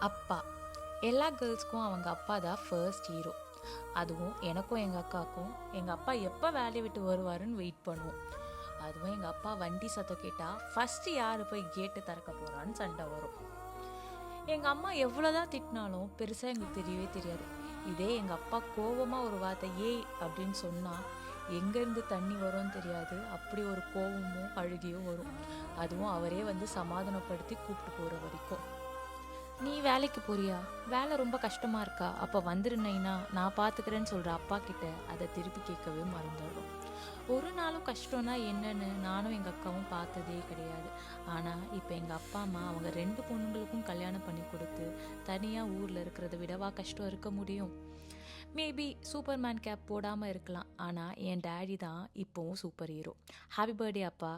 அப்பா. எல்லா கேர்ள்ஸ்க்கும் அவங்க அப்பா தான் ஃபர்ஸ்ட் ஹீரோ. அதுவும் எனக்கும் எங்கள் அக்காவுக்கும் எங்கள் அப்பா எப்போ வேலையை விட்டு வருவாருன்னு வெயிட் பண்ணுவோம். அதுவும் எங்கள் அப்பா வண்டி சத்தம் கேட்டால் ஃபஸ்ட்டு யார் போய் கேட்டு திறக்க போகிறான்னு சண்டை வரும். எங்கள் அம்மா எவ்வளோதான் திட்டினாலும் பெருசாக எங்களுக்கு தெரியவே தெரியாது. இதே எங்கள் அப்பா கோபமாக ஒரு வார்த்தை ஏய் அப்படின்னு சொன்னால் எங்கேருந்து தண்ணி வரும்னு தெரியாது. அப்படி ஒரு கோபமும் அழுகியும் வரும். அதுவும் அவரே வந்து சமாதானப்படுத்தி கூப்பிட்டு போகிற வரைக்கும். நீ வேலைக்கு போறியா? வேலை ரொம்ப கஷ்டமாக இருக்கா? அப்போ வந்துருந்தீங்கன்னா நான் பார்த்துக்கிறேன்னு சொல்கிற அப்பா கிட்ட அதை திருப்பி கேட்கவே மறந்துடுறோம். ஒரு நாளும் கஷ்டம்னா என்னன்னு நானும் எங்கள் அக்காவும் பார்த்ததே கிடையாது. ஆனால் இப்போ எங்கள் அப்பா அம்மா அவங்க 2 பொண்ணுங்களுக்கும் கல்யாணம் பண்ணி கொடுத்து தனியாக ஊரில் இருக்கிறத விடவா கஷ்டம் இருக்க முடியும்? மேபி சூப்பர்மேன் கேப் போடாமல் இருக்கலாம். ஆனால் என் டேடி தான் இப்போவும் சூப்பர் ஹீரோ. ஹாப்பி பர்த்டே அப்பா.